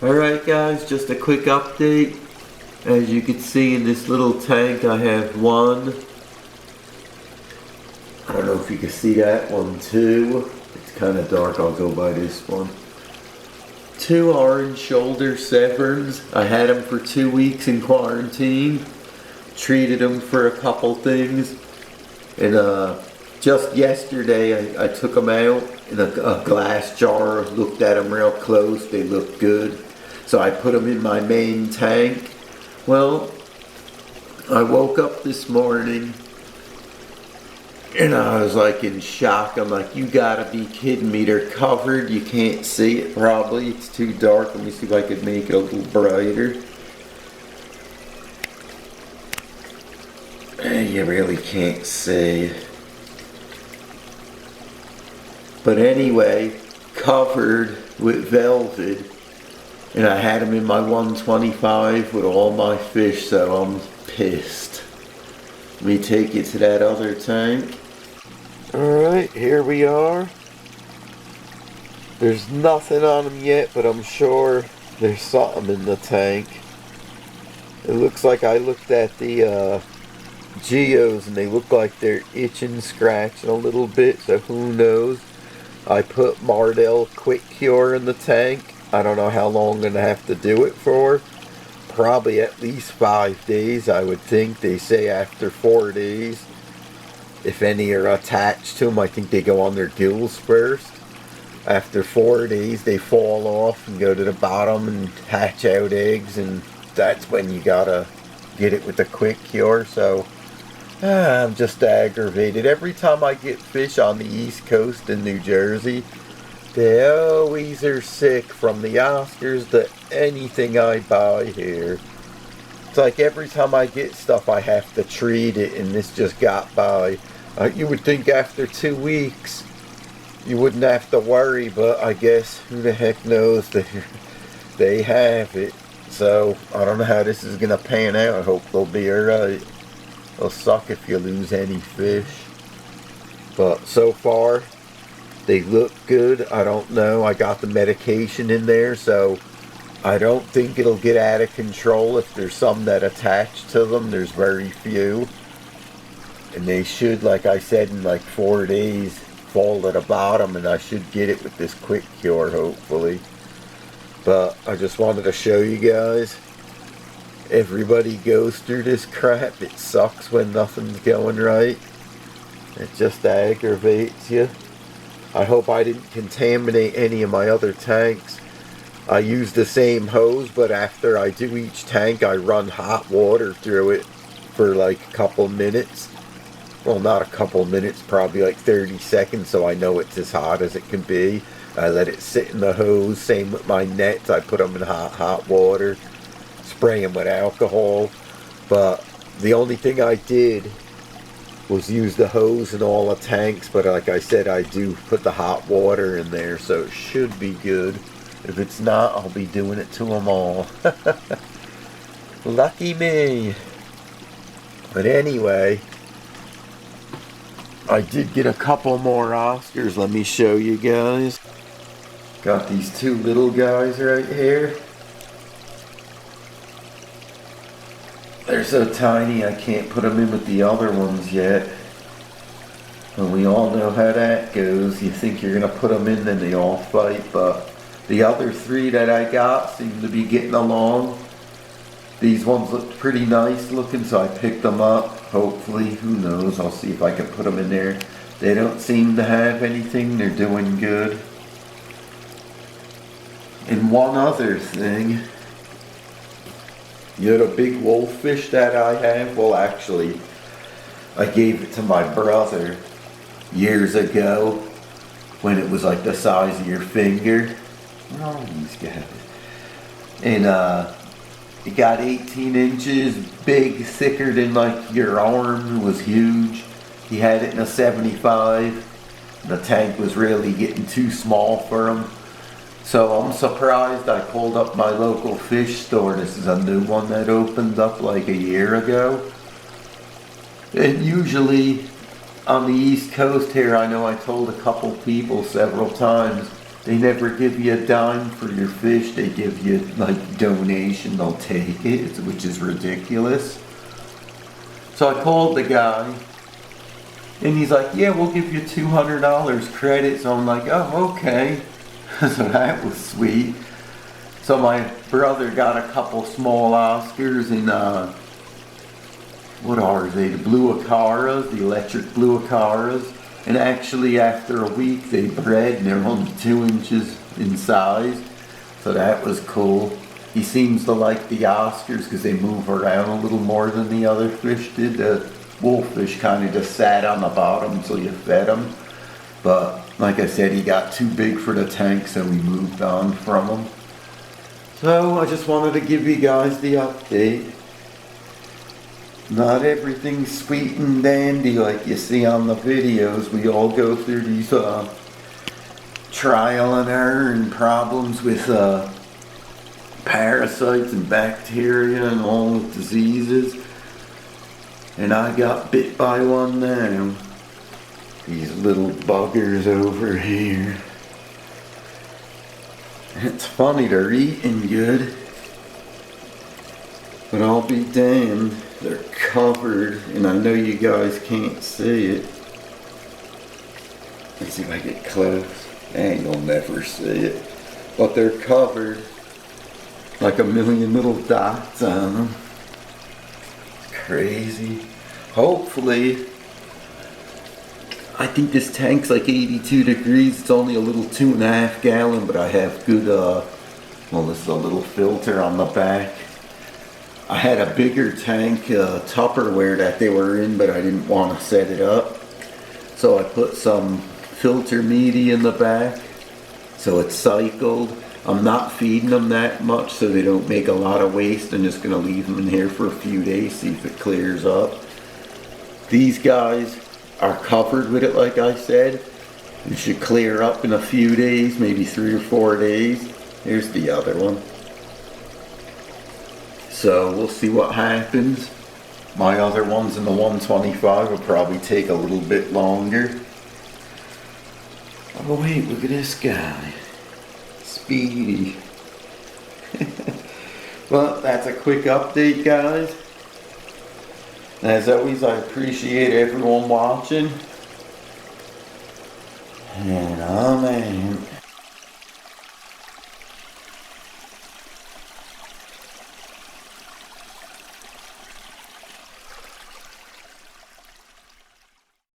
Alright guys, just a quick update. As you can see in this little tank I have one. I don't know if you can see that one too. It's kind of dark, I'll go by this one. 2 orange shoulder severums. I had them for 2 weeks in quarantine. Treated them for a couple things. And just yesterday I took them out in a glass jar, looked at them real close, they looked good. So I put them in my main tank. Well, I woke up this morning and I was like in shock. I'm like, you gotta be kidding me, they're covered, you can't see it probably, it's too dark. Let me see if I could make it a little brighter. You really can't see. But anyway, covered with velvet, and I had them in my 125 with all my fish, so I'm pissed. Let me take you to that other tank. Alright, here we are. There's nothing on them yet, but I'm sure there's something in the tank. It looks like I looked at the geos and they look like they're itching, scratching a little bit, so who knows. I put Mardel Quick Cure in the tank. I don't know how long I'm going to have to do it for. Probably at least 5 days, I would think. They say after 4 days, if any are attached to them, I think they go on their gills first. After 4 days, they fall off and go to the bottom and hatch out eggs, and that's when you gotta get it with the Quick Cure. So I'm just aggravated. Every time I get fish on the East Coast in New Jersey, they always are sick, from the Oscars to anything I buy here. It's like every time I get stuff I have to treat it, and this just got by. You would think after 2 weeks you wouldn't have to worry, but I guess who the heck knows, they have it. So I don't know how this is going to pan out. I hope they'll be alright. It'll suck if you lose any fish. But so far, they look good. I don't know. I got the medication in there, so I don't think it'll get out of control. If there's some that attach to them, there's very few. And they should, like I said, in like 4 days, fall to the bottom, and I should get it with this Quick Cure, hopefully. But I just wanted to show you guys. Everybody goes through this crap. It sucks when nothing's going right. It just aggravates you. I hope I didn't contaminate any of my other tanks. I use the same hose, but after I do each tank, I run hot water through it for like a couple minutes. Well, not a couple minutes, probably like 30 seconds, so I know it's as hot as it can be. I let it sit in the hose. Same with my nets. I put them in hot water. Spray them with alcohol. But the only thing I did was use the hose in all the tanks, but like I said, I do put the hot water in there, so it should be good. If it's not, I'll be doing it to them all. Lucky me. But anyway, I did get a couple more Oscars. Let me show you guys. Got these 2 little guys right here. They're so tiny I can't put them in with the other ones yet. And we all know how that goes. You think you're going to put them in, then they all fight. But the other 3 that I got seem to be getting along. These ones look pretty nice looking, so I picked them up. Hopefully, who knows, I'll see if I can put them in there. They don't seem to have anything. They're doing good. And one other thing. You know the big wolffish that I have? Well, actually, I gave it to my brother years ago when it was like the size of your finger. Oh, these guys. And it got 18 inches, big, thicker than like your arm. It was huge. He had it in a 75. The tank was really getting too small for him. So I'm surprised. I pulled up my local fish store. This is a new one that opened up like a year ago. And usually on the East Coast here, I know I told a couple people several times, They never give you a dime for your fish. They give you like donation. They'll take it, which is ridiculous. So I called the guy, and he's like, yeah, we'll give you $200 credit. So I'm like, oh, okay. So that was sweet. So my brother got a couple small Oscars and what are they? The blue Acaras, the electric blue Acaras. And actually after a week they bred and they're only 2 inches in size. So that was cool. He seems to like the Oscars because they move around a little more than the other fish did. The wolffish kind of just sat on the bottom until you fed them. But like I said, he got too big for the tank, so we moved on from him. So I just wanted to give you guys the update. Not everything's sweet and dandy like you see on the videos. We all go through these trial and error and problems with parasites and bacteria and all the diseases. And I got bit by one now. These little buggers over here. It's funny, they're eating good. But I'll be damned, they're covered, and I know you guys can't see it. Let's see if I get close. And you'll never see it. But they're covered. Like a million little dots on them. Crazy. Hopefully, I think this tank's like 82 degrees. It's only a little 2.5 gallon, but I have good, well, this is a little filter on the back. I had a bigger tank, Tupperware that they were in, but I didn't want to set it up. So I put some filter media in the back, so it's cycled. I'm not feeding them that much so they don't make a lot of waste. I'm just going to leave them in here for a few days, see if it clears up. These guys are covered with it, like I said. It should clear up in a few days, maybe 3 or 4 days. Here's the other one. So we'll see what happens. My other ones in the 125 will probably take a little bit longer. Oh wait, look at this guy. Speedy. Well, that's a quick update, guys. As always, I appreciate everyone watching. And amen.